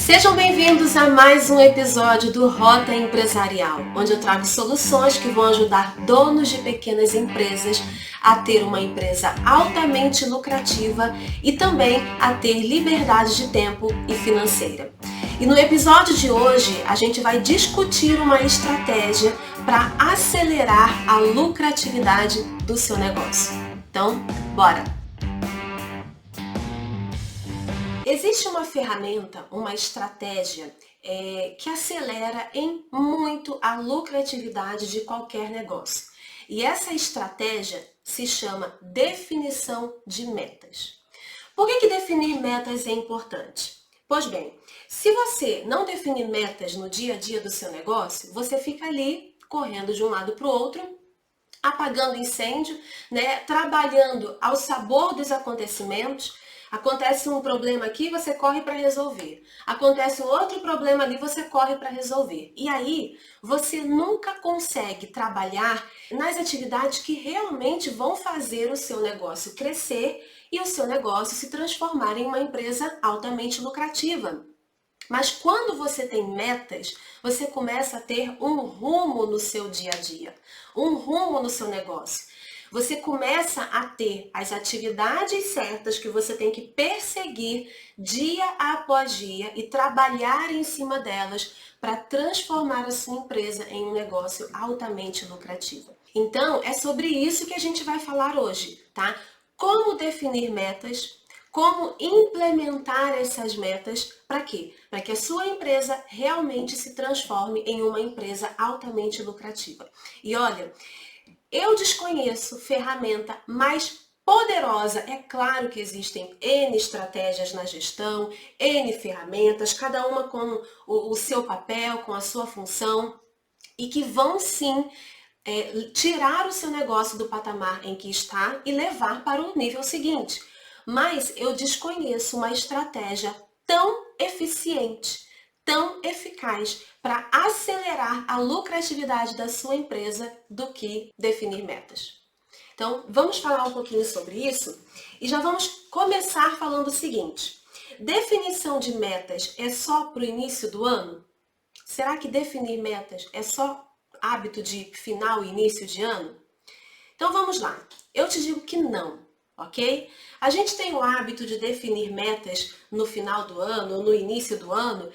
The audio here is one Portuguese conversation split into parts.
Sejam bem-vindos a mais um episódio do Rota Empresarial, onde eu trago soluções que vão ajudar donos de pequenas empresas a ter uma empresa altamente lucrativa e também a ter liberdade de tempo e financeira. E no episódio de hoje a gente vai discutir uma estratégia para acelerar a lucratividade do seu negócio. Então, bora! Existe uma ferramenta, uma estratégia que acelera em muito a lucratividade de qualquer negócio. E essa estratégia se chama definição de metas. Por que definir metas é importante? Pois bem, se você não definir metas no dia a dia do seu negócio, você fica ali correndo de um lado para o outro, apagando incêndio, trabalhando ao sabor dos acontecimentos. Acontece um problema aqui, você corre para resolver. Acontece um outro problema ali, você corre para resolver. E aí, você nunca consegue trabalhar nas atividades que realmente vão fazer o seu negócio crescer e o seu negócio se transformar em uma empresa altamente lucrativa. Mas quando você tem metas, você começa a ter um rumo no seu dia a dia, um rumo no seu negócio. Você começa a ter as atividades certas que você tem que perseguir dia após dia e trabalhar em cima delas para transformar a sua empresa em um negócio altamente lucrativo. Então, é sobre isso que a gente vai falar hoje, tá? Como definir metas, como implementar essas metas, para quê? Para que a sua empresa realmente se transforme em uma empresa altamente lucrativa. E olha, eu desconheço ferramenta mais poderosa. É claro que existem N estratégias na gestão, N ferramentas, cada uma com o seu papel, com a sua função, e que vão sim tirar o seu negócio do patamar em que está e levar para o nível seguinte. Mas eu desconheço uma estratégia tão eficiente, tão eficaz para acelerar a lucratividade da sua empresa do que definir metas. Então, vamos falar um pouquinho sobre isso e já vamos começar falando o seguinte: definição de metas é só para o início do ano? Será que definir metas é só hábito de final e início de ano? Então vamos lá, eu te digo que não, ok? A gente tem o hábito de definir metas no final do ano, no início do ano,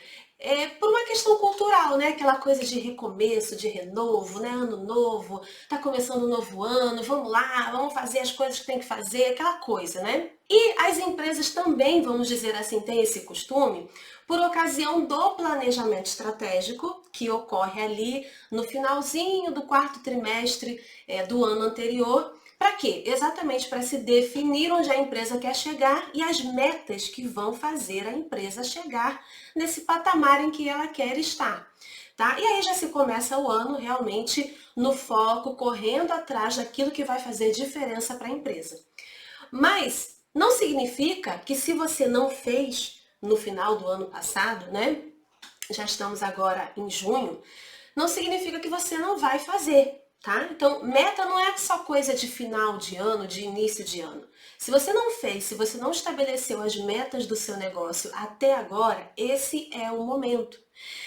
por uma questão cultural, né? Aquela coisa de recomeço, de renovo, né? Ano novo, tá começando um novo ano, vamos lá, vamos fazer as coisas que tem que fazer, aquela coisa, né? E as empresas também, vamos dizer assim, têm esse costume por ocasião do planejamento estratégico que ocorre ali no finalzinho do quarto trimestre do ano anterior. Para quê? Exatamente para se definir onde a empresa quer chegar e as metas que vão fazer a empresa chegar nesse patamar em que ela quer estar. Tá? E aí já se começa o ano realmente no foco, correndo atrás daquilo que vai fazer diferença para a empresa. Mas não significa que se você não fez no final do ano passado, né? Já estamos agora em junho, não significa que você não vai fazer. Tá? Então, meta não é só coisa de final de ano, de início de ano. Se você não fez, se você não estabeleceu as metas do seu negócio até agora, esse é o momento.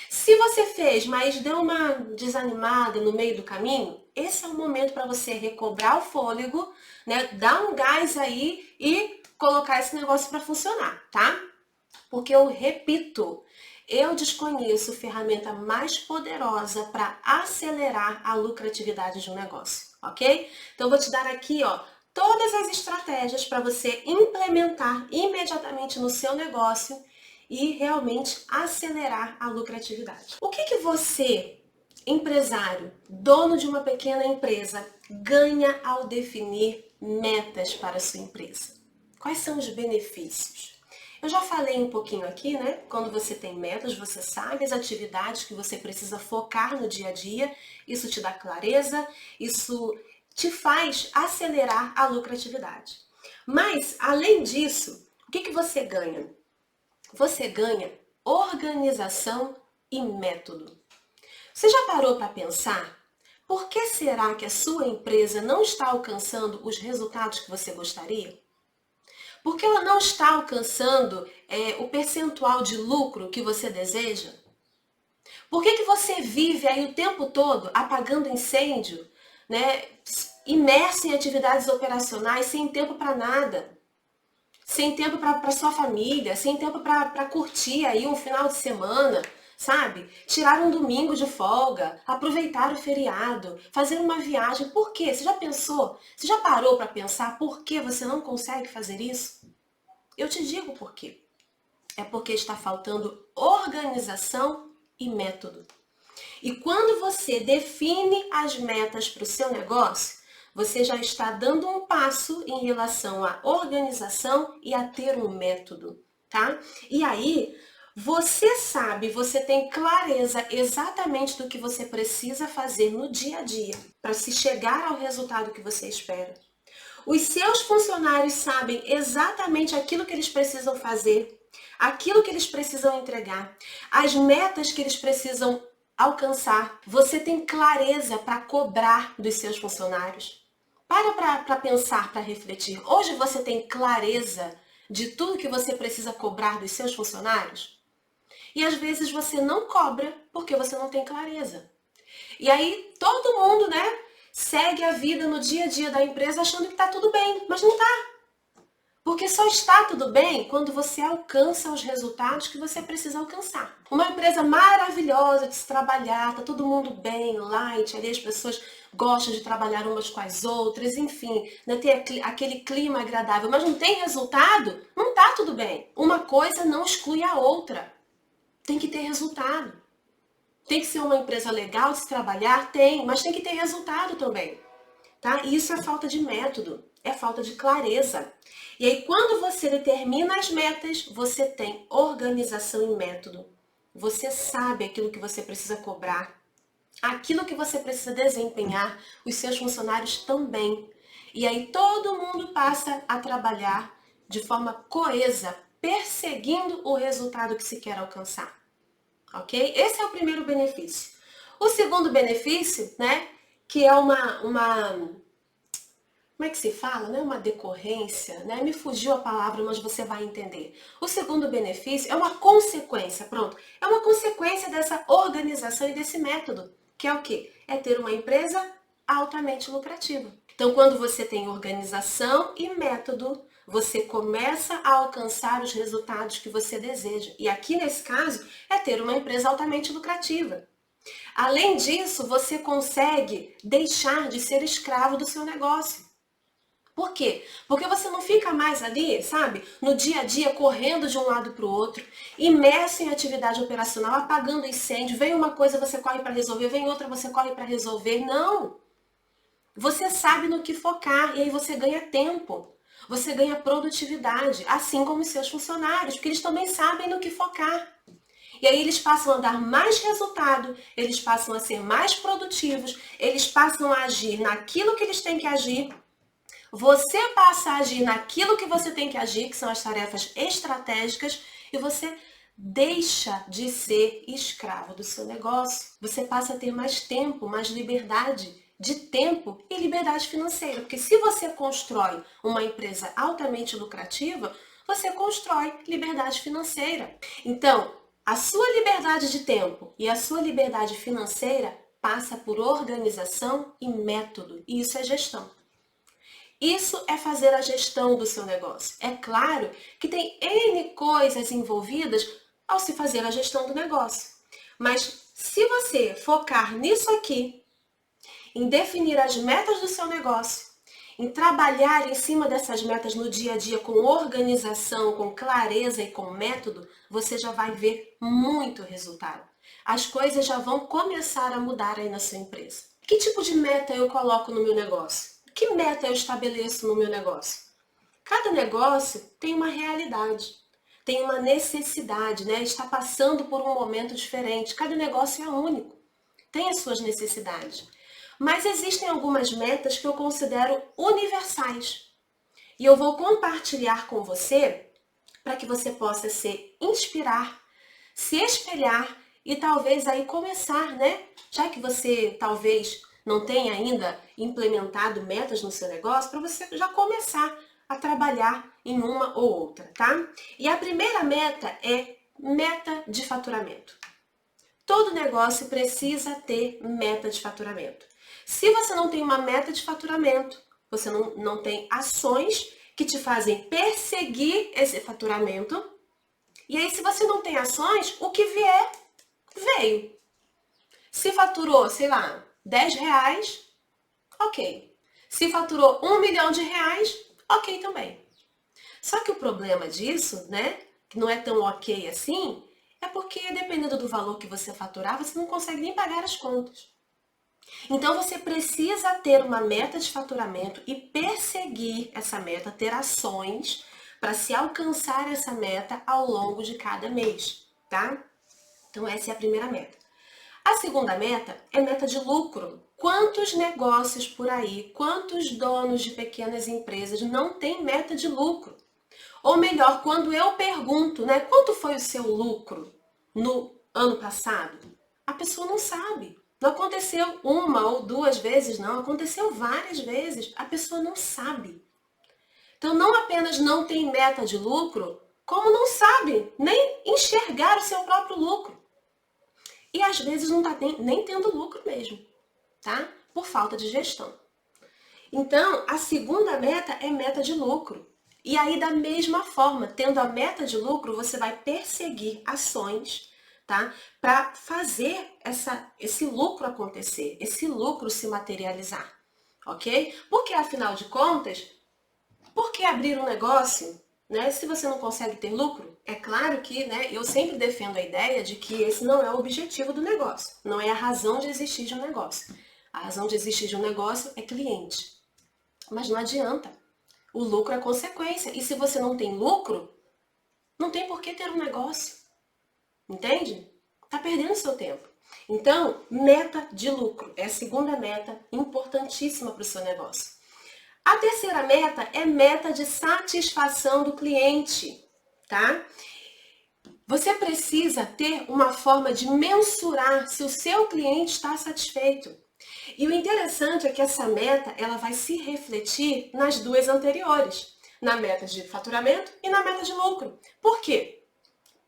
Se você fez, mas deu uma desanimada no meio do caminho, esse é o momento para você recobrar o fôlego, né? Dar um gás aí e colocar esse negócio para funcionar, tá? Porque eu repito, eu desconheço ferramenta mais poderosa para acelerar a lucratividade de um negócio, ok? Então, eu vou te dar aqui, todas as estratégias para você implementar imediatamente no seu negócio e realmente acelerar a lucratividade. O que você, empresário, dono de uma pequena empresa, ganha ao definir metas para a sua empresa? Quais são os benefícios? Eu já falei um pouquinho aqui, né? Quando você tem metas, você sabe as atividades que você precisa focar no dia a dia, isso te dá clareza, isso te faz acelerar a lucratividade. Mas, além disso, o que você ganha? Você ganha organização e método. Você já parou para pensar? Por que será que a sua empresa não está alcançando os resultados que você gostaria? Porque ela não está alcançando o percentual de lucro que você deseja? Por que você vive aí o tempo todo apagando incêndio, né? Imerso em atividades operacionais, sem tempo para nada? Sem tempo para sua família, sem tempo para curtir aí um final de semana, sabe? Tirar um domingo de folga, aproveitar o feriado, fazer uma viagem. Por quê? Você já pensou? Você já parou para pensar por que você não consegue fazer isso? Eu te digo por quê. É porque está faltando organização e método. E quando você define as metas para o seu negócio, você já está dando um passo em relação à organização e a ter um método, tá? E aí, você sabe, você tem clareza exatamente do que você precisa fazer no dia a dia para se chegar ao resultado que você espera. Os seus funcionários sabem exatamente aquilo que eles precisam fazer, aquilo que eles precisam entregar, as metas que eles precisam alcançar. Você tem clareza para cobrar dos seus funcionários. Para pensar, para refletir. Hoje você tem clareza de tudo que você precisa cobrar dos seus funcionários? E às vezes você não cobra porque você não tem clareza. E aí todo mundo, né, segue a vida no dia a dia da empresa achando que está tudo bem, mas não está. Porque só está tudo bem quando você alcança os resultados que você precisa alcançar. Uma empresa maravilhosa de se trabalhar, tá todo mundo bem, light, ali as pessoas gostam de trabalhar umas com as outras, enfim, né, ter aquele clima agradável, mas não tem resultado, não tá tudo bem. Uma coisa não exclui a outra. Tem que ter resultado. Tem que ser uma empresa legal de se trabalhar? Tem, mas tem que ter resultado também. Tá? Isso é falta de método, é falta de clareza. E aí, quando você determina as metas, você tem organização e método. Você sabe aquilo que você precisa cobrar, aquilo que você precisa desempenhar, os seus funcionários também. E aí todo mundo passa a trabalhar de forma coesa, perseguindo o resultado que se quer alcançar. Ok? Esse é o primeiro benefício. O segundo benefício, né, que é como é que se fala, né? Uma decorrência, né? Me fugiu a palavra, mas você vai entender. O segundo benefício é uma consequência, pronto. É uma consequência dessa organização e desse método, que é o quê? É ter uma empresa altamente lucrativa. Então, quando você tem organização e método, você começa a alcançar os resultados que você deseja. E aqui, nesse caso, é ter uma empresa altamente lucrativa. Além disso, você consegue deixar de ser escravo do seu negócio. Por quê? Porque você não fica mais ali, sabe, no dia a dia, correndo de um lado para o outro, imerso em atividade operacional, apagando incêndio. Vem uma coisa, você corre para resolver, vem outra, você corre para resolver. Não! Você sabe no que focar e aí você ganha tempo. Você ganha produtividade, assim como os seus funcionários, porque eles também sabem no que focar. E aí eles passam a dar mais resultado, eles passam a ser mais produtivos, eles passam a agir naquilo que eles têm que agir. Você passa a agir naquilo que você tem que agir, que são as tarefas estratégicas, e você deixa de ser escravo do seu negócio. Você passa a ter mais tempo, mais liberdade de tempo e liberdade financeira. Porque se você constrói uma empresa altamente lucrativa, você constrói liberdade financeira. Então, a sua liberdade de tempo e a sua liberdade financeira passa por organização e método. E isso é gestão. Isso é fazer a gestão do seu negócio. É claro que tem N coisas envolvidas ao se fazer a gestão do negócio. Mas se você focar nisso aqui, em definir as metas do seu negócio, em trabalhar em cima dessas metas no dia a dia com organização, com clareza e com método, você já vai ver muito resultado. As coisas já vão começar a mudar aí na sua empresa. Que tipo de meta eu coloco no meu negócio? Que meta eu estabeleço no meu negócio? Cada negócio tem uma realidade, tem uma necessidade, né? Está passando por um momento diferente. Cada negócio é único, tem as suas necessidades. Mas existem algumas metas que eu considero universais. E eu vou compartilhar com você para que você possa se inspirar, se espelhar e talvez aí começar, né? Já que você talvez não tenha ainda implementado metas no seu negócio, para você já começar a trabalhar em uma ou outra, tá? E a primeira meta é meta de faturamento. Todo negócio precisa ter meta de faturamento. Se você não tem uma meta de faturamento, você não tem ações que te fazem perseguir esse faturamento. E aí, se você não tem ações, o que vier, veio. Se faturou, sei lá, 10 reais, ok. Se faturou 1 milhão de reais, ok também. Só que o problema disso, né, que não é tão ok assim, é porque dependendo do valor que você faturar, você não consegue nem pagar as contas. Então você precisa ter uma meta de faturamento e perseguir essa meta, ter ações para se alcançar essa meta ao longo de cada mês, tá? Então essa é a primeira meta. A segunda meta é meta de lucro. Quantos negócios por aí, quantos donos de pequenas empresas não têm meta de lucro? Ou melhor, quando eu pergunto, né, quanto foi o seu lucro no ano passado? A pessoa não sabe. Não aconteceu uma ou duas vezes, não. Aconteceu várias vezes. A pessoa não sabe. Então, não apenas não tem meta de lucro, como não sabe nem enxergar o seu próprio lucro. E às vezes não está nem tendo lucro mesmo, tá? Por falta de gestão. Então, a segunda meta é meta de lucro. E aí, da mesma forma, tendo a meta de lucro, você vai perseguir ações, tá? Para fazer esse lucro acontecer, esse lucro se materializar, ok? Porque, afinal de contas, por que abrir um negócio, né, se você não consegue ter lucro? É claro que, né, eu sempre defendo a ideia de que esse não é o objetivo do negócio, não é a razão de existir de um negócio. A razão de existir de um negócio é cliente. Mas não adianta. O lucro é consequência. E se você não tem lucro, não tem por que ter um negócio. Entende? Tá perdendo seu tempo. Então, meta de lucro é a segunda meta importantíssima para o seu negócio. A terceira meta é meta de satisfação do cliente, tá? Você precisa ter uma forma de mensurar se o seu cliente está satisfeito. E o interessante é que essa meta, ela vai se refletir nas duas anteriores, na meta de faturamento e na meta de lucro. Por quê?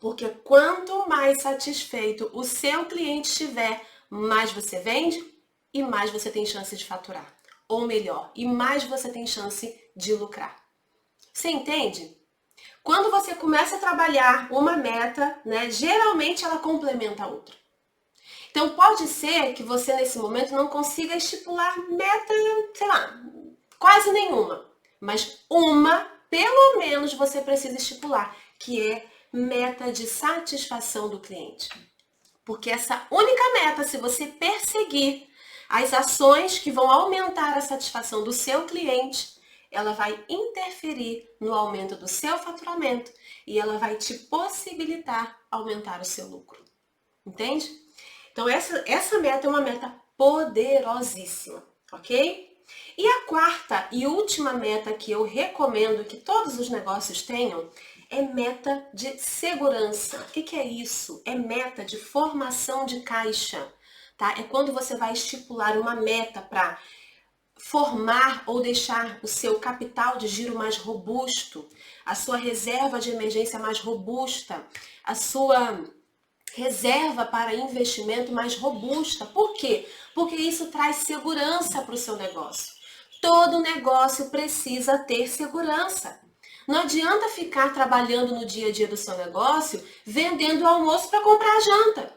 Porque quanto mais satisfeito o seu cliente estiver, mais você vende e mais você tem chance de faturar. Ou melhor, e mais você tem chance de lucrar. Você entende? Quando você começa a trabalhar uma meta, né, geralmente ela complementa a outra. Então pode ser que você nesse momento não consiga estipular meta, sei lá, quase nenhuma. Mas uma, pelo menos, você precisa estipular, que é meta de satisfação do cliente. Porque essa única meta, se você perseguir as ações que vão aumentar a satisfação do seu cliente, ela vai interferir no aumento do seu faturamento e ela vai te possibilitar aumentar o seu lucro. Entende? Então essa meta é uma meta poderosíssima, ok? E a quarta e última meta que eu recomendo que todos os negócios tenham é meta de segurança. O que é isso? É meta de formação de caixa, tá? É quando você vai estipular uma meta para formar ou deixar o seu capital de giro mais robusto, a sua reserva de emergência mais robusta, a sua reserva para investimento mais robusta. Por quê? Porque isso traz segurança para o seu negócio. Todo negócio precisa ter segurança. Não adianta ficar trabalhando no dia a dia do seu negócio, vendendo o almoço para comprar a janta.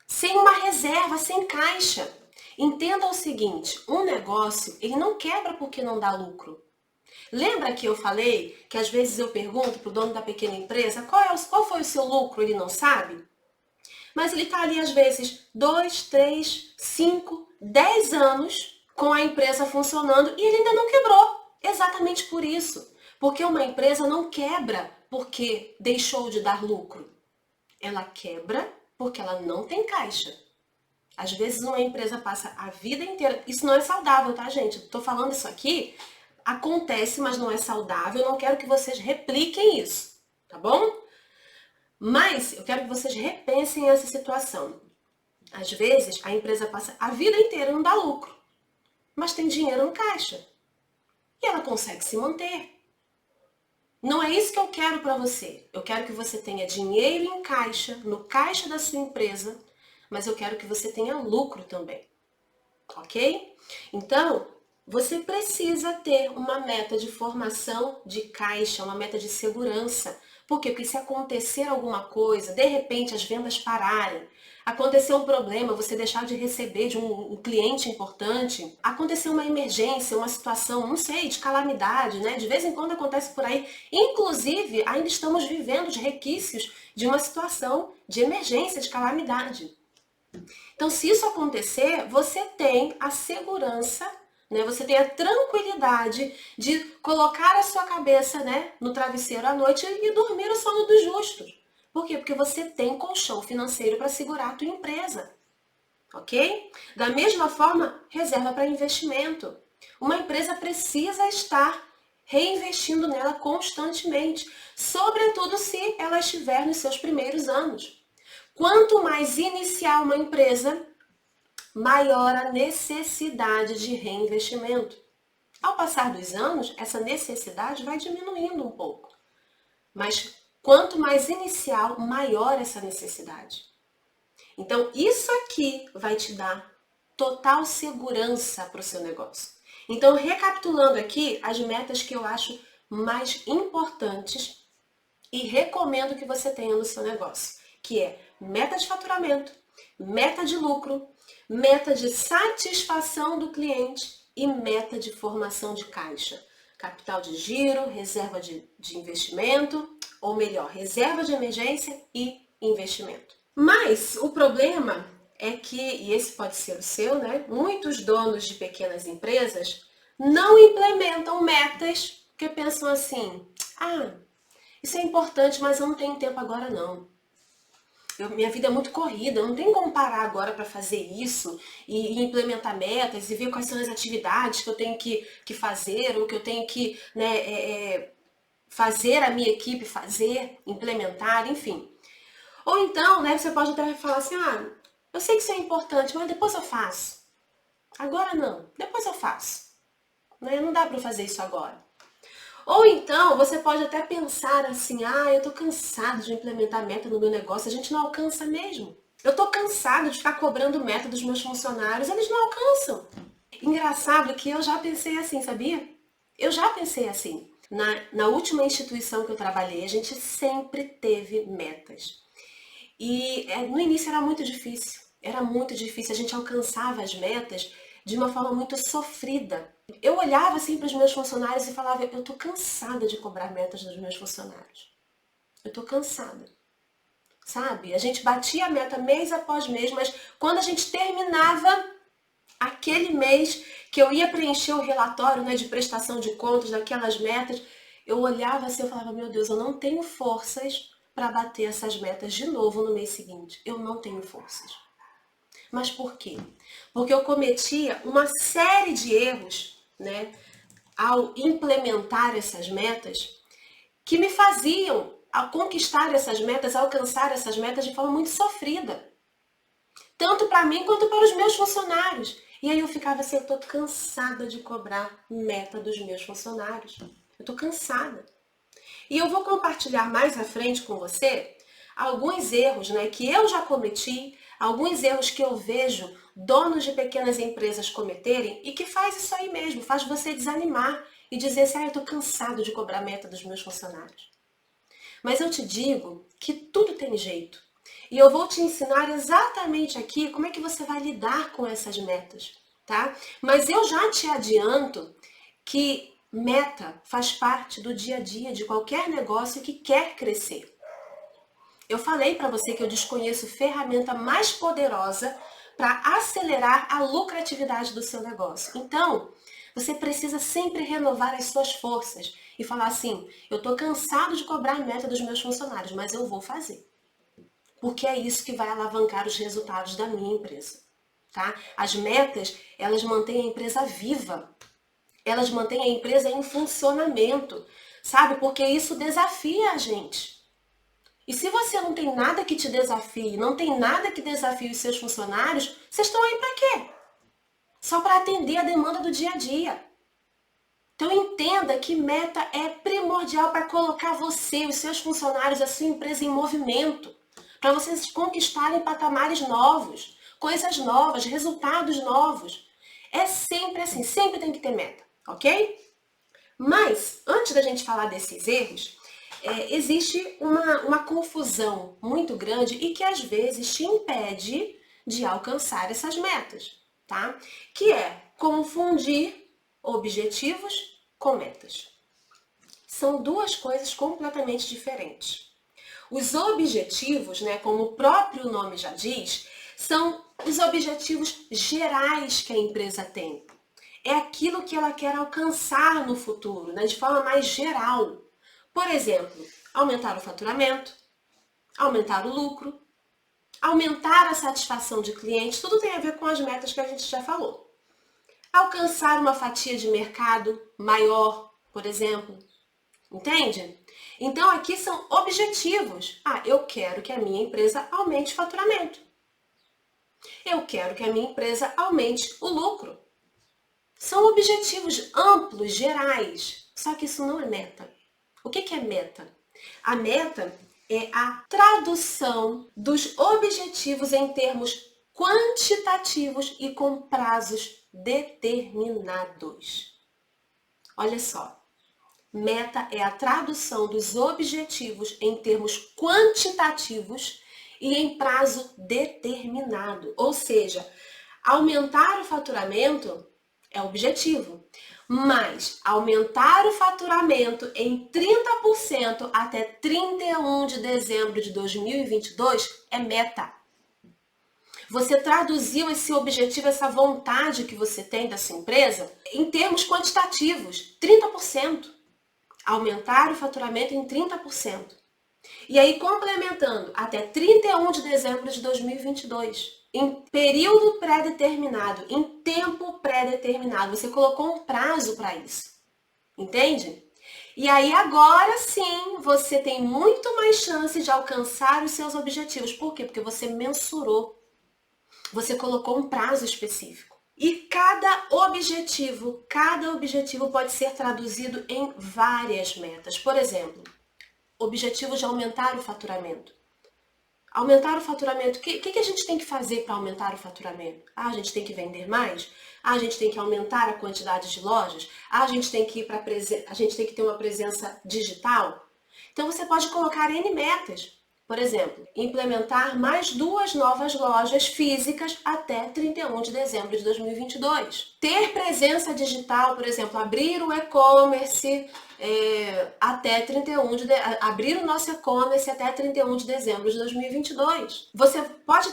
Sem uma reserva, sem caixa. Entenda o seguinte, um negócio, ele não quebra porque não dá lucro. Lembra que eu falei que às vezes eu pergunto para o dono da pequena empresa qual foi o seu lucro, ele não sabe? Mas ele está ali às vezes 2, 3, 5, 10 anos com a empresa funcionando e ele ainda não quebrou. Exatamente por isso. Porque uma empresa não quebra porque deixou de dar lucro. Ela quebra porque ela não tem caixa. Às vezes uma empresa passa a vida inteira. Isso não é saudável, tá, gente? Estou falando isso aqui, acontece, mas não é saudável. Eu não quero que vocês repliquem isso, tá bom? Mas eu quero que vocês repensem essa situação. Às vezes a empresa passa a vida inteira e não dá lucro, mas tem dinheiro no caixa. E ela consegue se manter. Não é isso que eu quero para você. Eu quero que você tenha dinheiro em caixa, no caixa da sua empresa, mas eu quero que você tenha lucro também, ok? Então, você precisa ter uma meta de formação de caixa, uma meta de segurança. Por quê? Porque se acontecer alguma coisa, de repente as vendas pararem, acontecer um problema, você deixar de receber de um cliente importante, acontecer uma emergência, uma situação, não sei, de calamidade, né? De vez em quando acontece por aí. Inclusive, ainda estamos vivendo de requisitos de uma situação de emergência, de calamidade. Então, se isso acontecer, você tem a segurança, né? Você tem a tranquilidade de colocar a sua cabeça, né, no travesseiro à noite e dormir o sono dos justos. Por quê? Porque você tem colchão financeiro para segurar a tua empresa, ok? Da mesma forma, reserva para investimento. Uma empresa precisa estar reinvestindo nela constantemente, sobretudo se ela estiver nos seus primeiros anos. Quanto mais iniciar uma empresa, maior a necessidade de reinvestimento. Ao passar dos anos, essa necessidade vai diminuindo um pouco. Mas quanto mais inicial, maior essa necessidade. Então, isso aqui vai te dar total segurança para o seu negócio. Então, recapitulando aqui as metas que eu acho mais importantes e recomendo que você tenha no seu negócio, que é meta de faturamento, meta de lucro, meta de satisfação do cliente e meta de formação de caixa. Capital de giro, reserva de investimento, ou melhor, reserva de emergência e investimento. Mas o problema é que, e esse pode ser o seu, né? Muitos donos de pequenas empresas não implementam metas porque pensam assim, isso é importante, mas eu não tenho tempo agora não. Minha vida é muito corrida, eu não tenho como parar agora para fazer isso e implementar metas e ver quais são as atividades que eu tenho que fazer ou que eu tenho que, né, fazer a minha equipe fazer, implementar, enfim. Ou então, né, você pode até falar assim, eu sei que isso é importante, mas depois eu faço. Agora não, depois eu faço. Né? Não dá para fazer isso agora. Ou então, você pode até pensar assim, eu tô cansado de implementar meta no meu negócio, a gente não alcança mesmo. Eu tô cansado de ficar cobrando meta dos meus funcionários, eles não alcançam. Engraçado que eu já pensei assim, sabia? Eu já pensei assim. Na última instituição que eu trabalhei, a gente sempre teve metas. E no início era muito difícil. Era muito difícil. A gente alcançava as metas de uma forma muito sofrida. Eu olhava assim para os meus funcionários e falava, eu tô cansada de cobrar metas dos meus funcionários. Eu tô cansada. Sabe? A gente batia a meta mês após mês, mas quando a gente terminava aquele mês que eu ia preencher o relatório, né, de prestação de contas daquelas metas, eu olhava assim e falava, meu Deus, eu não tenho forças para bater essas metas de novo no mês seguinte. Eu não tenho forças. Mas por quê? Porque eu cometia uma série de erros, né, ao implementar essas metas, que me faziam a conquistar essas metas, alcançar essas metas de forma muito sofrida. Tanto para mim quanto para os meus funcionários. E aí eu ficava assim, eu tô cansada de cobrar meta dos meus funcionários. Eu tô cansada. E eu vou compartilhar mais à frente com você alguns erros, né, que eu já cometi, alguns erros que eu vejo donos de pequenas empresas cometerem e que faz isso aí mesmo, faz você desanimar e dizer assim, eu tô cansado de cobrar meta dos meus funcionários. Mas eu te digo que tudo tem jeito. E eu vou te ensinar exatamente aqui como é que você vai lidar com essas metas, tá? Mas eu já te adianto que meta faz parte do dia a dia de qualquer negócio que quer crescer. Eu falei para você que eu desconheço ferramenta mais poderosa para acelerar a lucratividade do seu negócio. Então, você precisa sempre renovar as suas forças e falar assim, eu estou cansado de cobrar a meta dos meus funcionários, mas eu vou fazer. Porque é isso que vai alavancar os resultados da minha empresa. Tá? As metas, elas mantêm a empresa viva. Elas mantêm a empresa em funcionamento. Sabe? Porque isso desafia a gente. E se você não tem nada que te desafie, não tem nada que desafie os seus funcionários, vocês estão aí para quê? Só para atender a demanda do dia a dia. Então entenda que meta é primordial para colocar você, os seus funcionários, a sua empresa em movimento, para vocês conquistarem patamares novos, coisas novas, resultados novos. É sempre assim, sempre tem que ter meta, ok? Mas, antes da gente falar desses erros, existe uma confusão muito grande e que às vezes te impede de alcançar essas metas, tá? Que é confundir objetivos com metas. São duas coisas completamente diferentes. Os objetivos, né, como o próprio nome já diz, são os objetivos gerais que a empresa tem. É aquilo que ela quer alcançar no futuro, né, de forma mais geral. Por exemplo, aumentar o faturamento, aumentar o lucro, aumentar a satisfação de clientes, tudo tem a ver com as metas que a gente já falou. Alcançar uma fatia de mercado maior, por exemplo. Entende? Então aqui são objetivos. Eu quero que a minha empresa aumente o faturamento. Eu quero que a minha empresa aumente o lucro. São objetivos amplos, gerais. Só que isso não é meta. O que é meta? A meta é a tradução dos objetivos em termos quantitativos e com prazos determinados. Olha só, meta é a tradução dos objetivos em termos quantitativos e em prazo determinado. Ou seja, aumentar o faturamento é o objetivo, mas aumentar o faturamento em 30% até 31 de dezembro de 2022 é meta. Você traduziu esse objetivo, essa vontade que você tem da sua empresa em termos quantitativos, 30%. Aumentar o faturamento em 30%. E aí, complementando, até 31 de dezembro de 2022. Em período pré-determinado, em tempo pré-determinado. Você colocou um prazo para isso. Entende? E aí, agora sim, você tem muito mais chance de alcançar os seus objetivos. Por quê? Porque você mensurou. Você colocou um prazo específico. E cada objetivo pode ser traduzido em várias metas. Por exemplo, objetivo de aumentar o faturamento. Aumentar o faturamento, o que a gente tem que fazer para aumentar o faturamento? A gente tem que vender mais? A gente tem que aumentar a quantidade de lojas? A gente tem que ter uma presença digital? Então você pode colocar N metas. Por exemplo, implementar mais 2 novas lojas físicas até 31 de dezembro de 2022. Ter presença digital, por exemplo, abrir o e-commerce até 31 abrir o nosso e-commerce até 31 de dezembro de 2022. Você pode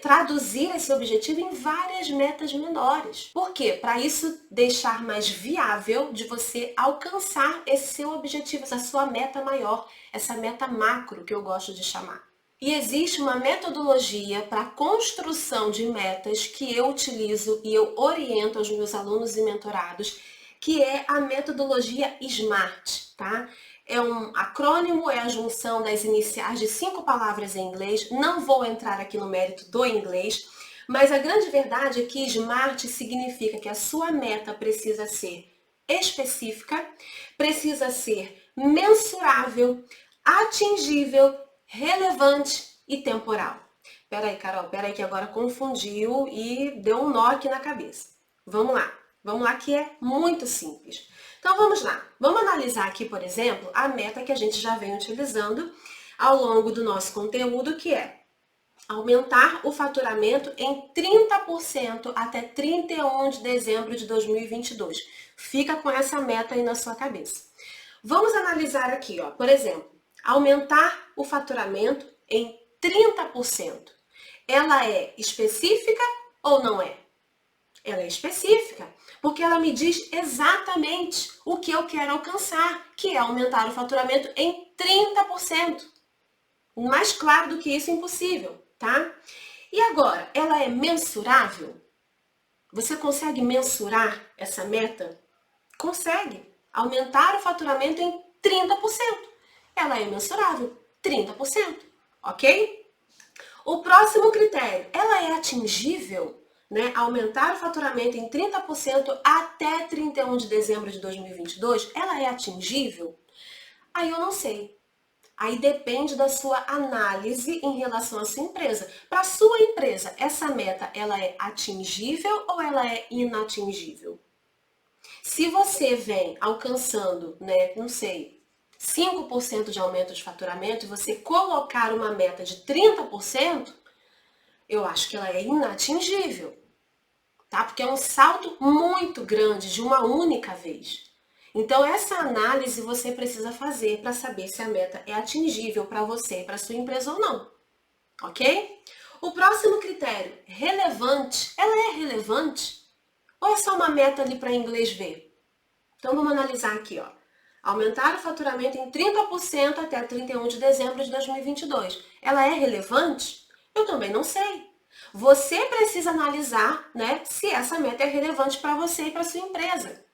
traduzir esse objetivo em várias metas menores. Por quê? Para isso deixar mais viável de você alcançar esse seu objetivo, essa sua meta maior, essa meta macro que eu gosto de chamar. E existe uma metodologia para a construção de metas que eu utilizo e eu oriento aos meus alunos e mentorados, que é a metodologia SMART, tá? É um acrônimo, é a junção das iniciais de 5 palavras em inglês. Não vou entrar aqui no mérito do inglês, mas a grande verdade é que SMART significa que a sua meta precisa ser específica, precisa ser mensurável, atingível, relevante e temporal. Peraí, Carol, peraí que agora confundiu e deu um nó aqui na cabeça. Vamos lá que é muito simples. Então vamos lá, vamos analisar aqui, por exemplo, a meta que a gente já vem utilizando ao longo do nosso conteúdo, que é aumentar o faturamento em 30% até 31 de dezembro de 2022. Fica com essa meta aí na sua cabeça. Vamos analisar aqui, ó, por exemplo, aumentar o faturamento em 30%. Ela é específica ou não é? Ela é específica, porque ela me diz exatamente o que eu quero alcançar, que é aumentar o faturamento em 30%. Mais claro do que isso, impossível, tá? E agora, ela é mensurável? Você consegue mensurar essa meta? Consegue. Aumentar o faturamento em 30%. Ela é mensurável, 30%, ok? O próximo critério, ela é atingível? né, aumentar o faturamento em 30% até 31 de dezembro de 2022, ela é atingível? Aí eu não sei. Aí depende da sua análise em relação à sua empresa. Para a sua empresa, essa meta, ela é atingível ou ela é inatingível? Se você vem alcançando, né, não sei, 5% de aumento de faturamento e você colocar uma meta de 30%, eu acho que ela é inatingível, tá? Porque é um salto muito grande de uma única vez. Então, essa análise você precisa fazer para saber se a meta é atingível para você e para sua empresa ou não, ok? O próximo critério, relevante. Ela é relevante? Ou é só uma meta ali para inglês ver? Então, vamos analisar aqui, ó. Aumentar o faturamento em 30% até 31 de dezembro de 2022. Ela é relevante? Eu também não sei. Você precisa analisar, né, se essa meta é relevante para você e para sua empresa.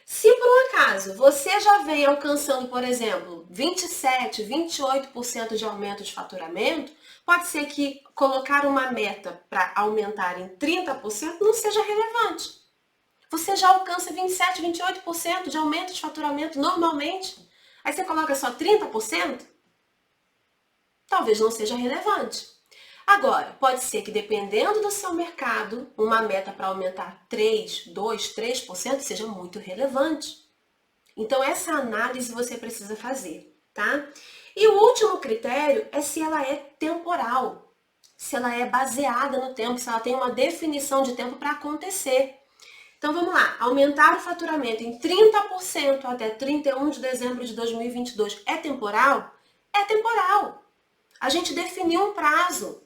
Se por um acaso você já vem alcançando, por exemplo, 27, 28% de aumento de faturamento, pode ser que colocar uma meta para aumentar em 30% não seja relevante. Você já alcança 27, 28% de aumento de faturamento normalmente. Aí você coloca só 30%? Talvez não seja relevante. Agora, pode ser que dependendo do seu mercado, uma meta para aumentar 3, 2, 3% seja muito relevante. Então, essa análise você precisa fazer, tá? E o último critério é se ela é temporal, se ela é baseada no tempo, se ela tem uma definição de tempo para acontecer. Então, vamos lá. Aumentar o faturamento em 30% até 31 de dezembro de 2022 é temporal? É temporal. A gente definiu um prazo.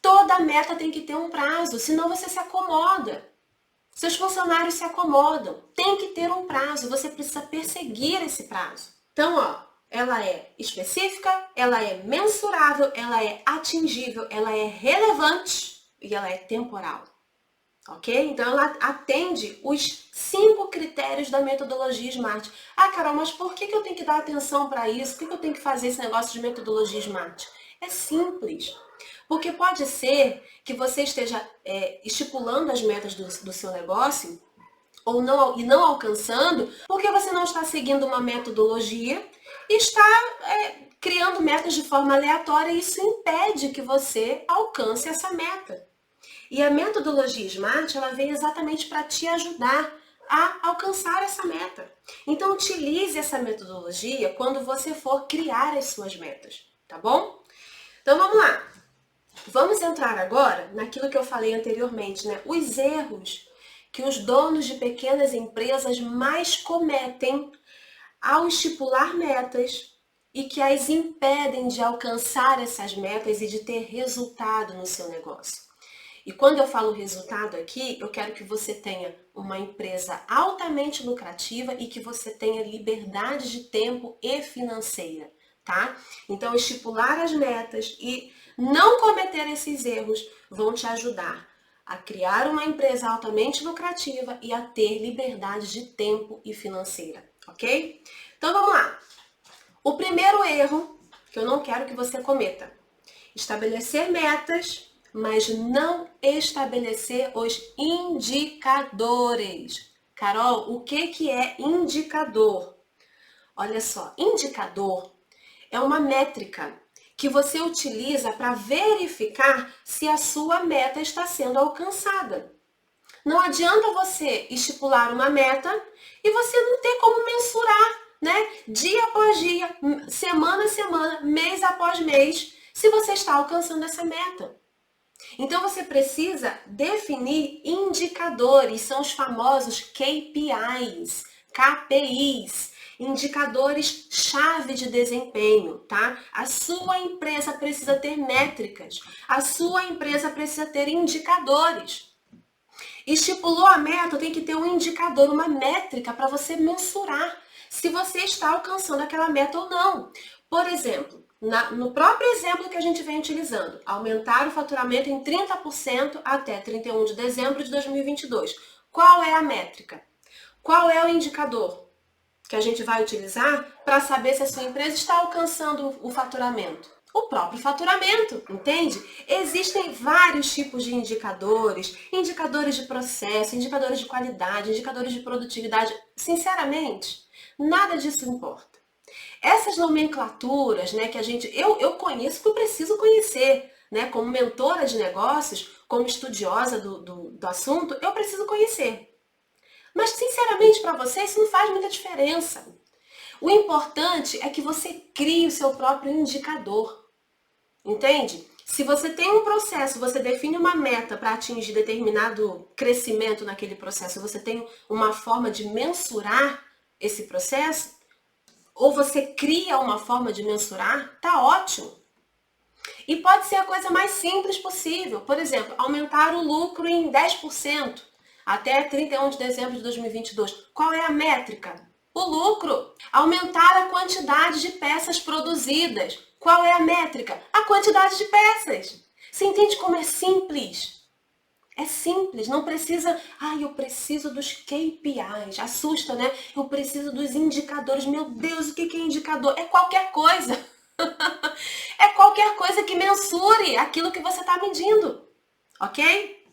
Toda meta tem que ter um prazo, senão você se acomoda. Seus funcionários se acomodam. Tem que ter um prazo, você precisa perseguir esse prazo. Então, ó, ela é específica, ela é mensurável, ela é atingível, ela é relevante e ela é temporal. Ok? Então, ela atende os 5 critérios da metodologia SMART. Ah, Carol, mas por que eu tenho que dar atenção para isso? Por que eu tenho que fazer esse negócio de metodologia SMART? É simples. Porque pode ser que você esteja estipulando as metas do seu negócio ou não alcançando, porque você não está seguindo uma metodologia e está criando metas de forma aleatória e isso impede que você alcance essa meta. E a metodologia SMART, ela vem exatamente para te ajudar a alcançar essa meta. Então, utilize essa metodologia quando você for criar as suas metas, tá bom? Então, vamos lá. Vamos entrar agora naquilo que eu falei anteriormente, né? Os erros que os donos de pequenas empresas mais cometem ao estipular metas e que as impedem de alcançar essas metas e de ter resultado no seu negócio. E quando eu falo resultado aqui, eu quero que você tenha uma empresa altamente lucrativa e que você tenha liberdade de tempo e financeira, tá? Então, estipular as metas e não cometer esses erros vão te ajudar a criar uma empresa altamente lucrativa e a ter liberdade de tempo e financeira, ok? Então, vamos lá. O primeiro erro que eu não quero que você cometa: estabelecer metas, mas não estabelecer os indicadores. Carol, o que é indicador? Olha só, indicador é uma métrica que você utiliza para verificar se a sua meta está sendo alcançada. Não adianta você estipular uma meta e você não ter como mensurar, né? Dia após dia, semana a semana, mês após mês, se você está alcançando essa meta. Então você precisa definir indicadores, são os famosos KPIs, KPIs, indicadores chave de desempenho, tá? A sua empresa precisa ter métricas, a sua empresa precisa ter indicadores. Estipulou a meta, tem que ter um indicador, uma métrica para você mensurar se você está alcançando aquela meta ou não. Por exemplo, no próprio exemplo que a gente vem utilizando, aumentar o faturamento em 30% até 31 de dezembro de 2022. Qual é a métrica? Qual é o indicador que a gente vai utilizar para saber se a sua empresa está alcançando o faturamento? O próprio faturamento, entende? Existem vários tipos de indicadores, indicadores de processo, indicadores de qualidade, indicadores de produtividade. Sinceramente, nada disso importa. Essas nomenclaturas, né, que eu conheço porque eu preciso conhecer, né, como mentora de negócios, como estudiosa do assunto, eu preciso conhecer. Mas, sinceramente, para você, isso não faz muita diferença. O importante é que você crie o seu próprio indicador. Entende? Se você tem um processo, você define uma meta para atingir determinado crescimento naquele processo, você tem uma forma de mensurar esse processo, ou você cria uma forma de mensurar, tá ótimo. E pode ser a coisa mais simples possível. Por exemplo, aumentar o lucro em 10% até 31 de dezembro de 2022. Qual é a métrica? O lucro. Aumentar a quantidade de peças produzidas. Qual é a métrica? A quantidade de peças. Você entende como é simples? É simples, não precisa... eu preciso dos KPIs. Assusta, né? Eu preciso dos indicadores. Meu Deus, o que é indicador? É qualquer coisa. É qualquer coisa que mensure aquilo que você está medindo, ok?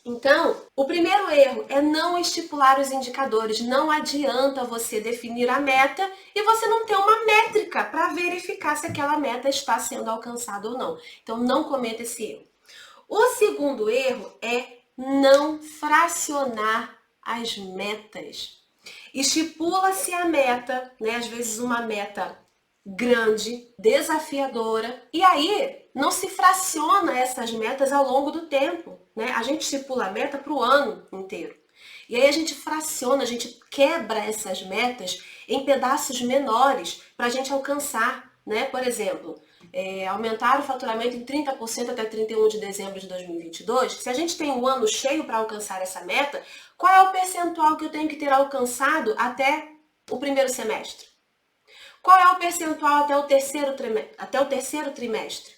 Então, o primeiro erro é não estipular os indicadores. Não adianta você definir a meta e você não ter uma métrica para verificar se aquela meta está sendo alcançada ou não. Então, não cometa esse erro. O segundo erro é não fracionar as metas. Estipula-se a meta, né? Às vezes uma meta grande, desafiadora, e aí não se fraciona essas metas ao longo do tempo, né? A gente estipula a meta para o ano inteiro. E aí a gente fraciona, a gente quebra essas metas em pedaços menores para a gente alcançar, né? Por exemplo, aumentar o faturamento em 30% até 31 de dezembro de 2022. Se a gente tem um ano cheio para alcançar essa meta, qual é o percentual que eu tenho que ter alcançado até o primeiro semestre? Qual é o percentual até o terceiro trimestre?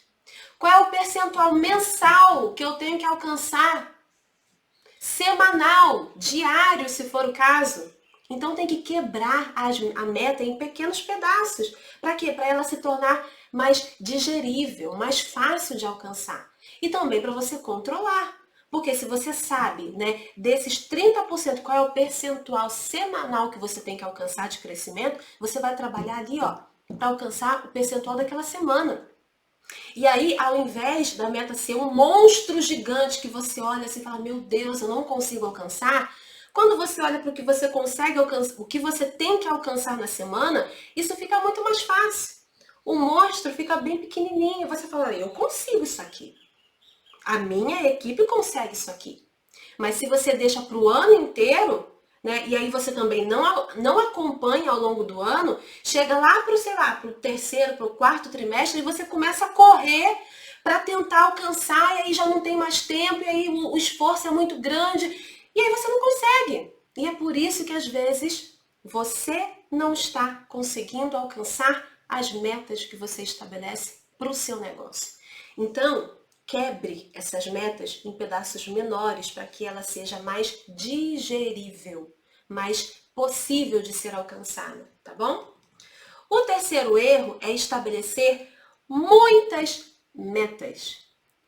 Qual é o percentual mensal que eu tenho que alcançar? Semanal, diário, se for o caso. Então tem que quebrar a meta em pequenos pedaços. Para quê? Para ela se tornar mais digerível, mais fácil de alcançar. E também para você controlar. Porque se você sabe, né, desses 30%, qual é o percentual semanal que você tem que alcançar de crescimento, você vai trabalhar ali, ó, para alcançar o percentual daquela semana. E aí, ao invés da meta ser um monstro gigante que você olha assim e fala, meu Deus, eu não consigo alcançar, quando você olha para o que você consegue alcançar, o que você tem que alcançar na semana, isso fica muito mais fácil. O monstro fica bem pequenininho, você fala, eu consigo isso aqui. A minha equipe consegue isso aqui. Mas se você deixa para o ano inteiro, né, e aí você também não acompanha ao longo do ano, chega lá para o, sei lá, para o terceiro, para o quarto trimestre, e você começa a correr para tentar alcançar, e aí já não tem mais tempo, e aí o esforço é muito grande, e aí você não consegue. E é por isso que às vezes você não está conseguindo alcançar as metas que você estabelece para o seu negócio. Então, quebre essas metas em pedaços menores para que ela seja mais digerível, mais possível de ser alcançada, tá bom? O terceiro erro é estabelecer muitas metas.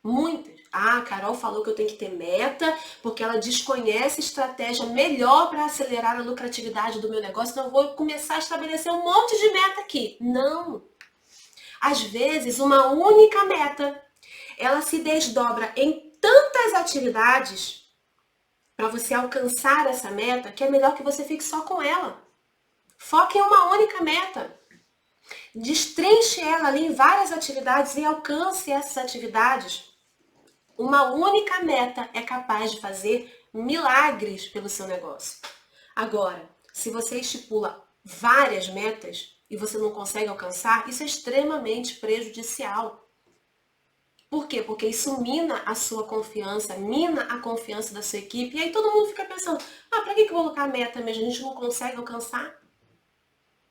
Muitas. A Carol falou que eu tenho que ter meta porque ela desconhece estratégia melhor para acelerar a lucratividade do meu negócio, então eu vou começar a estabelecer um monte de meta aqui. Não. Às vezes, uma única meta ela se desdobra em tantas atividades para você alcançar essa meta que é melhor que você fique só com ela. Foque em uma única meta. Destrinche ela ali em várias atividades e alcance essas atividades. Uma única meta é capaz de fazer milagres pelo seu negócio. Agora, se você estipula várias metas e você não consegue alcançar, isso é extremamente prejudicial. Por quê? Porque isso mina a sua confiança, mina a confiança da sua equipe. E aí todo mundo fica pensando, pra que eu vou colocar a meta mesmo? A gente não consegue alcançar.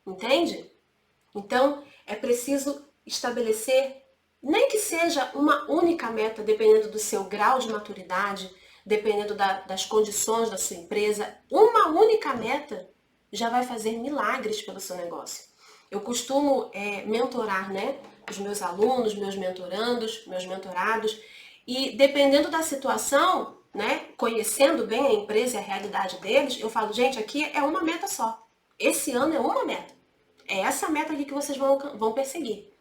Entende? Então, é preciso estabelecer, nem que seja uma única meta, dependendo do seu grau de maturidade, dependendo das condições da sua empresa. Uma única meta já vai fazer milagres pelo seu negócio. Eu costumo mentorar, né, os meus alunos, meus mentorandos, meus mentorados, e dependendo da situação, né, conhecendo bem a empresa e a realidade deles, eu falo, gente, aqui é uma meta só. Esse ano é uma meta. É essa meta aqui que vocês vão perseguir.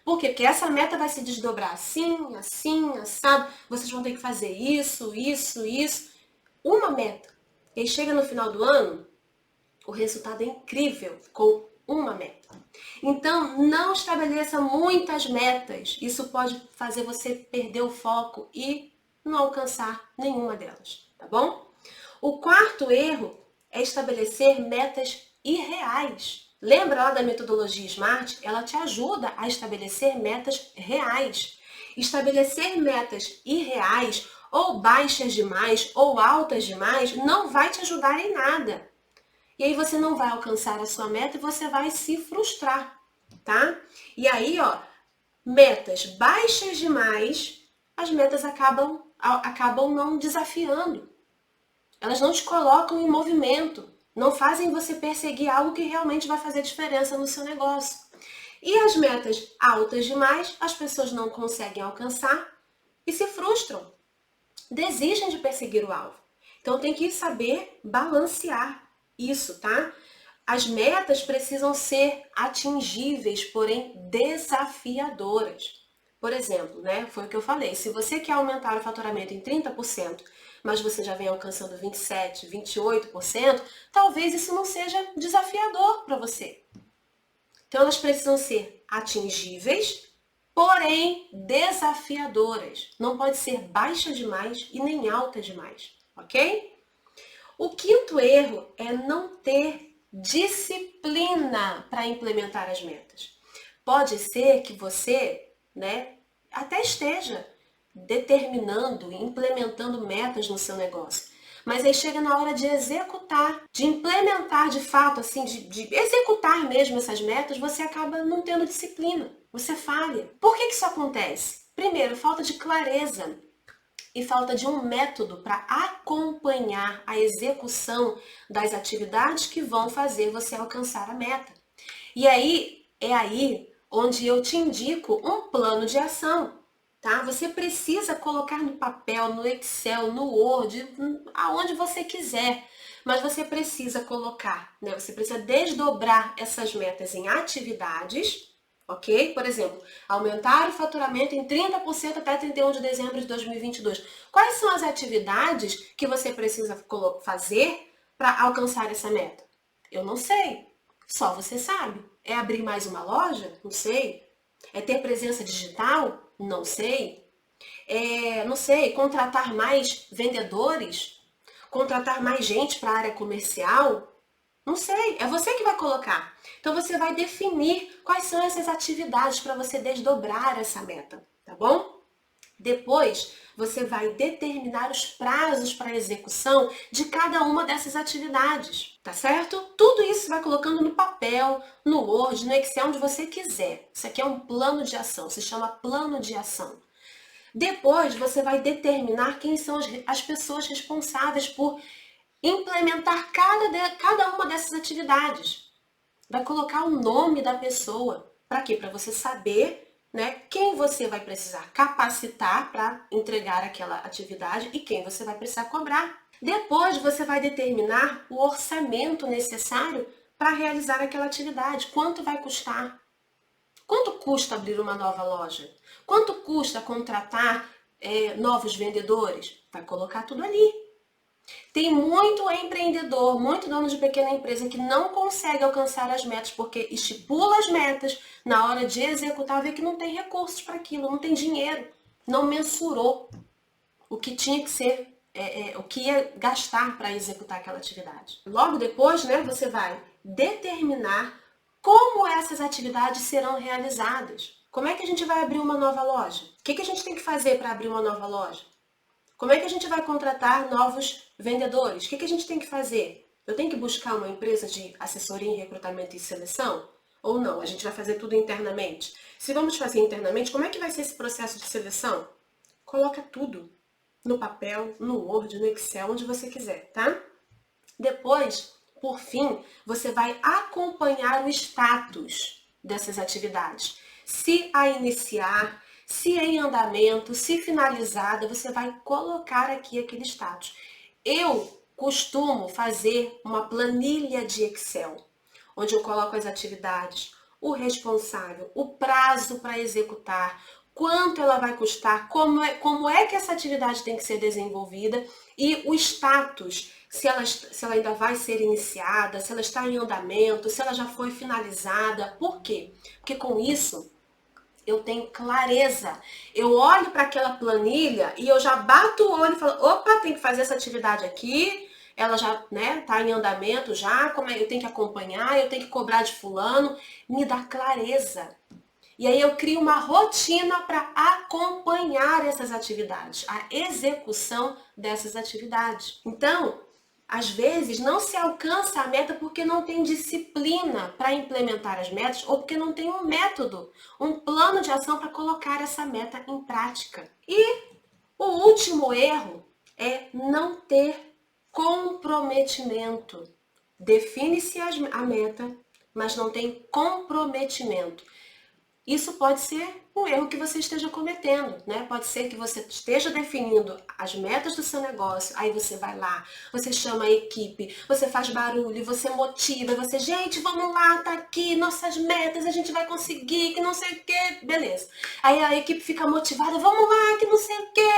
Por quê? Porque essa meta vai se desdobrar assim, assim, assado. Vocês vão ter que fazer isso, isso, isso. Uma meta. E aí chega no final do ano, o resultado é incrível com uma meta. Então, não estabeleça muitas metas. Isso pode fazer você perder o foco e não alcançar nenhuma delas, tá bom? O quarto erro é estabelecer metas irreais. Lembra lá da metodologia SMART? Ela te ajuda a estabelecer metas reais. Estabelecer metas irreais, ou baixas demais, ou altas demais, não vai te ajudar em nada. E aí você não vai alcançar a sua meta e você vai se frustrar, tá? E aí, ó, metas baixas demais, as metas acabam não desafiando. Elas não te colocam em movimento, não fazem você perseguir algo que realmente vai fazer diferença no seu negócio. E as metas altas demais, as pessoas não conseguem alcançar e se frustram, desistem de perseguir o alvo. Então tem que saber balancear isso, tá? As metas precisam ser atingíveis, porém desafiadoras. Por exemplo, né, foi o que eu falei, se você quer aumentar o faturamento em 30%, mas você já vem alcançando 27%, 28%, talvez isso não seja desafiador para você. Então elas precisam ser atingíveis, porém desafiadoras. Não pode ser baixa demais e nem alta demais, ok? O quinto erro é não ter disciplina para implementar as metas. Pode ser que você, né, até esteja determinando e implementando metas no seu negócio. Mas aí chega na hora de executar, de implementar de fato, assim, de executar mesmo essas metas, você acaba não tendo disciplina. Você falha. Por que isso acontece? Primeiro, falta de clareza e falta de um método para acompanhar a execução das atividades que vão fazer você alcançar a meta. E aí, é aí onde eu te indico um plano de ação. Tá? Você precisa colocar no papel, no Excel, no Word, aonde você quiser. Mas você precisa colocar, né? Você precisa desdobrar essas metas em atividades, ok? Por exemplo, aumentar o faturamento em 30% até 31 de dezembro de 2022. Quais são as atividades que você precisa fazer para alcançar essa meta? Eu não sei. Só você sabe. É abrir mais uma loja? Não sei. É ter presença digital? Não sei. Não sei, contratar mais vendedores? Contratar mais gente para a área comercial? Não sei, é você que vai colocar. Então você vai definir quais são essas atividades para você desdobrar essa meta, tá bom? Depois, você vai determinar os prazos para a execução de cada uma dessas atividades, tá certo? Tudo isso vai colocando no papel, no Word, no Excel, onde você quiser. Isso aqui é um plano de ação, se chama plano de ação. Depois, você vai determinar quem são as pessoas responsáveis por implementar cada uma dessas atividades. Vai colocar o nome da pessoa. Para quê? Para você saber, né, quem você vai precisar capacitar para entregar aquela atividade e quem você vai precisar cobrar. Depois você vai determinar o orçamento necessário para realizar aquela atividade. Quanto vai custar? Quanto custa abrir uma nova loja? Quanto custa contratar novos vendedores? Vai colocar tudo ali. Tem muito empreendedor, muito dono de pequena empresa que não consegue alcançar as metas porque estipula as metas, na hora de executar vê que não tem recursos para aquilo, não tem dinheiro, não mensurou o que tinha que ser, o que ia gastar para executar aquela atividade. Logo depois, né, você vai determinar como essas atividades serão realizadas. Como é que a gente vai abrir uma nova loja? O que a gente tem que fazer para abrir uma nova loja? Como é que a gente vai contratar novos vendedores? O que a gente tem que fazer? Eu tenho que buscar uma empresa de assessoria em recrutamento e seleção? Ou não? A gente vai fazer tudo internamente? Se vamos fazer internamente, como é que vai ser esse processo de seleção? Coloca tudo no papel, no Word, no Excel, onde você quiser, tá? Depois, por fim, você vai acompanhar o status dessas atividades. se a iniciar, se é em andamento, se finalizada, você vai colocar aqui aquele status. Eu costumo fazer uma planilha de Excel, onde eu coloco as atividades, o responsável, o prazo para executar, quanto ela vai custar, como é que essa atividade tem que ser desenvolvida e o status, se ela ainda vai ser iniciada, se ela está em andamento, se ela já foi finalizada. Por quê? Porque com isso eu tenho clareza. Eu olho para aquela planilha e eu já bato o olho e falo, opa, tem que fazer essa atividade aqui, ela já, né, tá em andamento já, como é, eu tenho que acompanhar, eu tenho que cobrar de fulano, me dá clareza. E aí eu crio uma rotina para acompanhar essas atividades, a execução dessas atividades. Então, às vezes não se alcança a meta porque não tem disciplina para implementar as metas ou porque não tem um método, um plano de ação para colocar essa meta em prática. E o último erro é não ter comprometimento. Define-se a meta, mas não tem comprometimento. Isso pode ser um erro que você esteja cometendo, né? Pode ser que você esteja definindo as metas do seu negócio, aí você vai lá, você chama a equipe, você faz barulho, você motiva, você, gente, vamos lá, tá aqui, nossas metas, a gente vai conseguir, que não sei o quê, beleza. Aí a equipe fica motivada, vamos lá, que não sei o quê.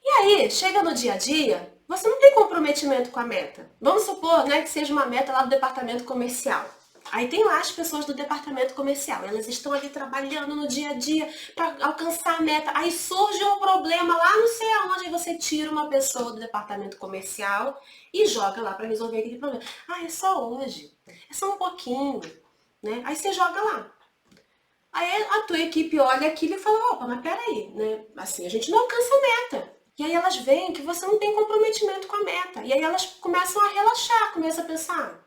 E aí, chega no dia a dia, você não tem comprometimento com a meta. Vamos supor, né, que seja uma meta lá do departamento comercial. Aí tem lá as pessoas do departamento comercial, elas estão ali trabalhando no dia a dia para alcançar a meta. Aí surge um problema lá, não sei aonde, aí você tira uma pessoa do departamento comercial e joga lá para resolver aquele problema. Ah, é só hoje, é só um pouquinho, né? Aí você joga lá. Aí a tua equipe olha aquilo e fala, opa, mas peraí, né? Assim, a gente não alcança a meta. E aí elas veem que você não tem comprometimento com a meta. E aí elas começam a relaxar, começam a pensar,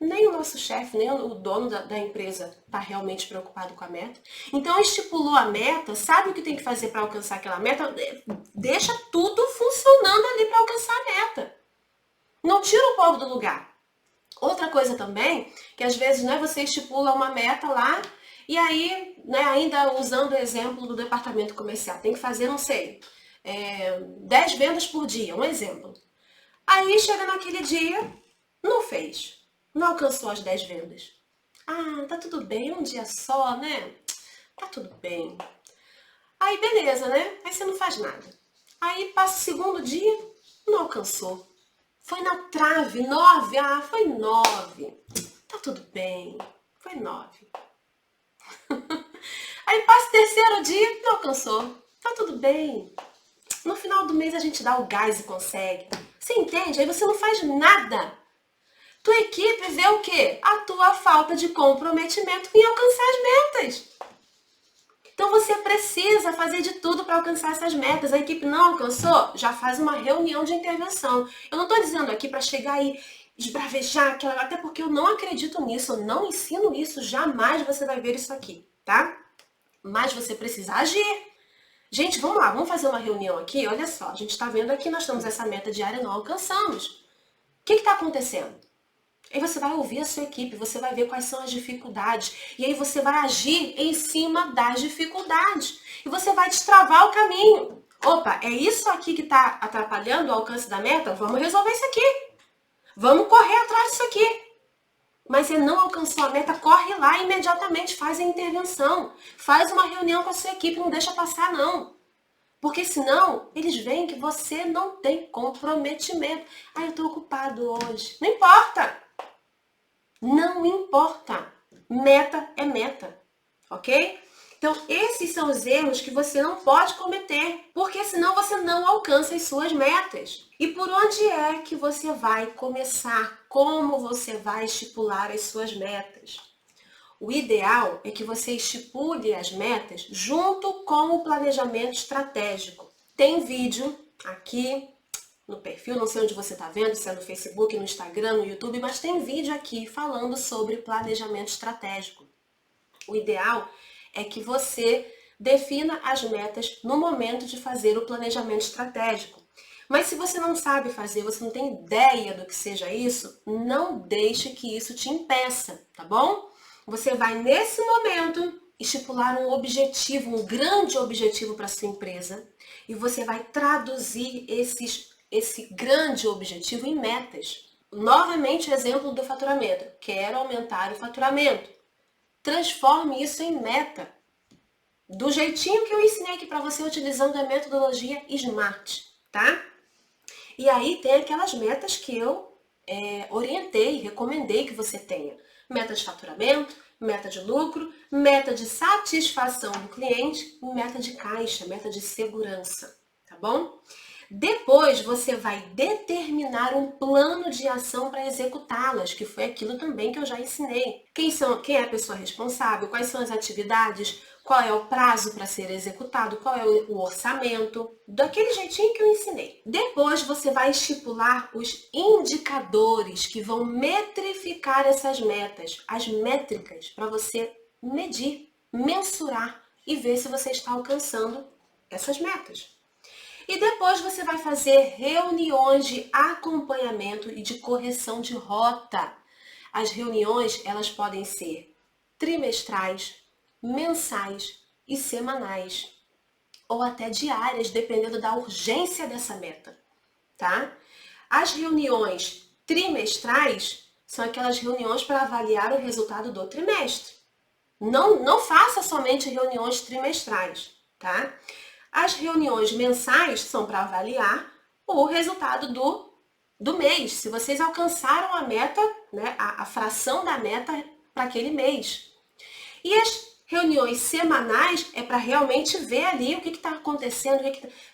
nem o nosso chefe, nem o dono da empresa está realmente preocupado com a meta. Então estipulou a meta, sabe o que tem que fazer para alcançar aquela meta, deixa tudo funcionando ali para alcançar a meta. Não tira o povo do lugar. Outra coisa também, que às vezes, né, você estipula uma meta lá, e aí, né, ainda usando o exemplo do departamento comercial, tem que fazer, não sei, 10 vendas por dia, um exemplo. Aí chega naquele dia, não fez. Não alcançou as 10 vendas. Ah, tá tudo bem, um dia só, né? Tá tudo bem. Aí beleza, né? Aí você não faz nada. Aí passa o segundo dia, não alcançou. Foi na trave, 9. Ah, foi 9. Tá tudo bem. Foi 9. Aí passa o terceiro dia, não alcançou. Tá tudo bem. No final do mês a gente dá o gás e consegue. Você entende? Aí você não faz nada. Tua equipe vê o quê? A tua falta de comprometimento em alcançar as metas. Então você precisa fazer de tudo para alcançar essas metas. A equipe não alcançou? Já faz uma reunião de intervenção. Eu não estou dizendo aqui para chegar e esbravejar, até porque eu não acredito nisso, eu não ensino isso, jamais você vai ver isso aqui, tá? Mas você precisa agir. Gente, vamos lá, vamos fazer uma reunião aqui? Olha só, a gente está vendo aqui, nós temos essa meta diária e não alcançamos. O que está acontecendo? Aí você vai ouvir a sua equipe, você vai ver quais são as dificuldades. E aí você vai agir em cima das dificuldades. E você vai destravar o caminho. Opa, é isso aqui que está atrapalhando o alcance da meta? Vamos resolver isso aqui. Vamos correr atrás disso aqui. Mas você não alcançou a meta, corre lá imediatamente, faz a intervenção. Faz uma reunião com a sua equipe, não deixa passar não. Porque senão, eles veem que você não tem comprometimento. Ah, eu estou ocupado hoje. Não importa. Não importa. Meta é meta, ok? Então, esses são os erros que você não pode cometer, porque senão você não alcança as suas metas. E por onde é que você vai começar? Como você vai estipular as suas metas? O ideal é que você estipule as metas junto com o planejamento estratégico. Tem vídeo aqui no perfil, não sei onde você está vendo, se é no Facebook, no Instagram, no YouTube, mas tem vídeo aqui falando sobre planejamento estratégico. O ideal é que você defina as metas no momento de fazer o planejamento estratégico. Mas se você não sabe fazer, você não tem ideia do que seja isso, não deixe que isso te impeça, tá bom? você vai, nesse momento, estipular um objetivo, um grande objetivo para sua empresa, e você vai traduzir esse grande objetivo em metas. Novamente, o exemplo do faturamento. Quero aumentar o faturamento. Transforme isso em meta. Do jeitinho que eu ensinei aqui para você, utilizando a metodologia SMART, tá? E aí tem aquelas metas que eu orientei, recomendei que você tenha. Meta de faturamento, meta de lucro, meta de satisfação do cliente e meta de caixa, meta de segurança, tá bom? Depois você vai determinar um plano de ação para executá-las, que foi aquilo também que eu já ensinei. Quem é a pessoa responsável, quais são as atividades, qual é o prazo para ser executado, qual é o orçamento, daquele jeitinho que eu ensinei. Depois você vai estipular os indicadores que vão metrificar essas metas, as métricas, para você medir, mensurar e ver se você está alcançando essas metas. E depois você vai fazer reuniões de acompanhamento e de correção de rota. As reuniões, elas podem ser trimestrais, mensais e semanais, ou até diárias, dependendo da urgência dessa meta, tá? As reuniões trimestrais são aquelas reuniões para avaliar o resultado do trimestre. Não faça somente reuniões trimestrais, tá? As reuniões mensais são para avaliar o resultado do mês, se vocês alcançaram a meta, né, a fração da meta para aquele mês. E as reuniões semanais é para realmente ver ali o que está acontecendo,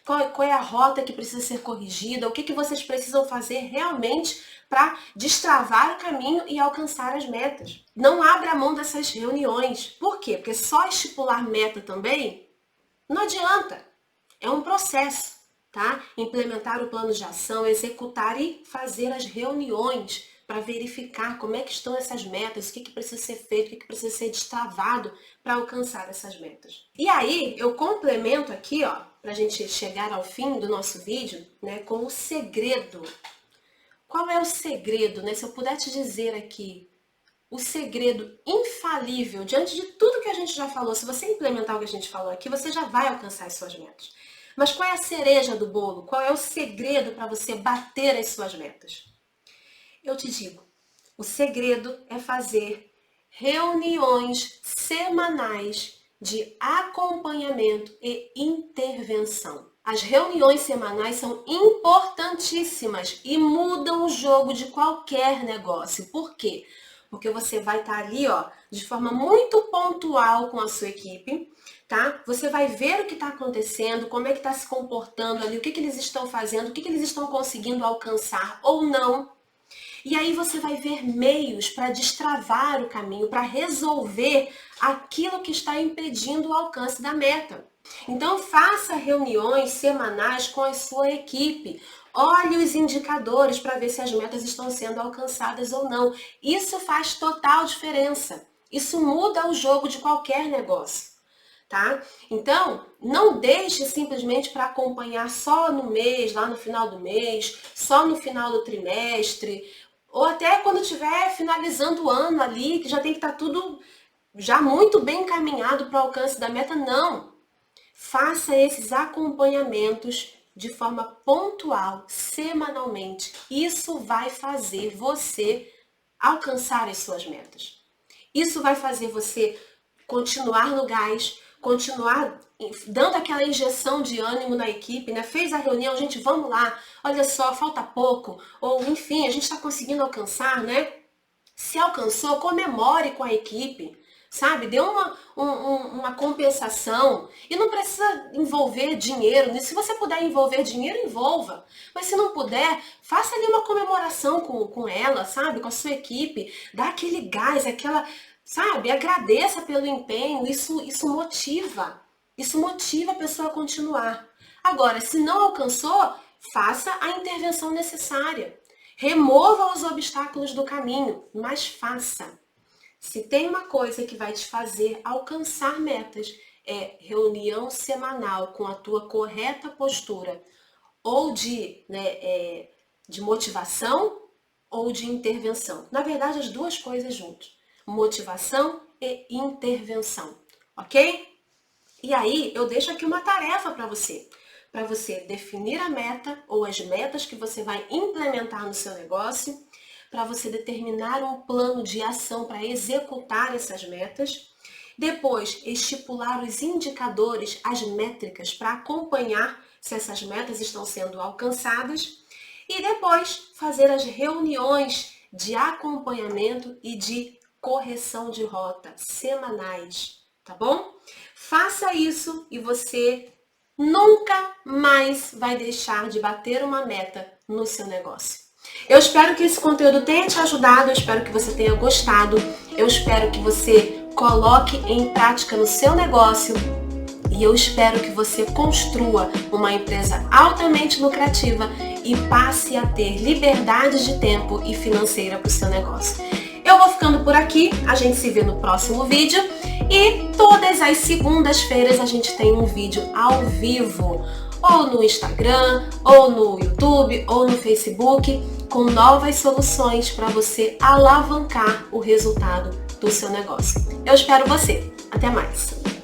qual é a rota que precisa ser corrigida, o que vocês precisam fazer realmente para destravar o caminho e alcançar as metas. Não abra mão dessas reuniões. Por quê? Porque só estipular meta também não adianta. É um processo, tá? Implementar o plano de ação, executar e fazer as reuniões para verificar como é que estão essas metas, o que precisa ser feito, o que precisa ser destravado para alcançar essas metas. E aí, eu complemento aqui, ó, para a gente chegar ao fim do nosso vídeo, né, com o segredo. Qual é o segredo, né? Se eu puder te dizer aqui, o segredo infalível, diante de tudo que a gente já falou, se você implementar o que a gente falou aqui, você já vai alcançar as suas metas. Mas qual é a cereja do bolo? Qual é o segredo para você bater as suas metas? Eu te digo, o segredo é fazer reuniões semanais de acompanhamento e intervenção. As reuniões semanais são importantíssimas e mudam o jogo de qualquer negócio. Por quê? Porque você vai estar ali, ó, de forma muito pontual com a sua equipe, tá? Você vai ver o que está acontecendo, como é que está se comportando ali, o que eles estão fazendo, o que eles estão conseguindo alcançar ou não. E aí você vai ver meios para destravar o caminho, para resolver aquilo que está impedindo o alcance da meta. Então faça reuniões semanais com a sua equipe. Olhe os indicadores para ver se as metas estão sendo alcançadas ou não. Isso faz total diferença. Isso muda o jogo de qualquer negócio, tá? Então, não deixe simplesmente para acompanhar só no mês, lá no final do mês, só no final do trimestre, ou até quando estiver finalizando o ano ali, que já tem que estar tudo já muito bem encaminhado para o alcance da meta. Não! Faça esses acompanhamentos de forma pontual, semanalmente. Isso vai fazer você alcançar as suas metas. Isso vai fazer você continuar no gás, continuar dando aquela injeção de ânimo na equipe, né? Fez a reunião, gente, vamos lá, olha só, falta pouco, ou enfim, a gente está conseguindo alcançar, né? Se alcançou, comemore com a equipe, sabe? Dê uma compensação. E não precisa envolver dinheiro nisso. Se você puder envolver dinheiro, envolva. Mas se não puder, faça ali uma comemoração com ela, sabe? Com a sua equipe. Dá aquele gás, aquela, sabe? Agradeça pelo empenho. Isso motiva. Isso motiva a pessoa a continuar. Agora, se não alcançou, faça a intervenção necessária. Remova os obstáculos do caminho, mas faça. Se tem uma coisa que vai te fazer alcançar metas, é reunião semanal com a tua correta postura, ou de motivação ou de intervenção. Na verdade, as duas coisas juntas. Motivação e intervenção, ok? E aí, eu deixo aqui uma tarefa para você definir a meta ou as metas que você vai implementar no seu negócio, para você determinar um plano de ação para executar essas metas, depois estipular os indicadores, as métricas para acompanhar se essas metas estão sendo alcançadas e depois fazer as reuniões de acompanhamento e de correção de rota semanais, tá bom? Faça isso e você nunca mais vai deixar de bater uma meta no seu negócio. Eu espero que esse conteúdo tenha te ajudado, eu espero que você tenha gostado, eu espero que você coloque em prática no seu negócio e eu espero que você construa uma empresa altamente lucrativa e passe a ter liberdade de tempo e financeira para o seu negócio. Eu vou ficando por aqui, a gente se vê no próximo vídeo e todas as segundas-feiras a gente tem um vídeo ao vivo, ou no Instagram, ou no YouTube, ou no Facebook, com novas soluções para você alavancar o resultado do seu negócio. Eu espero você. Até mais!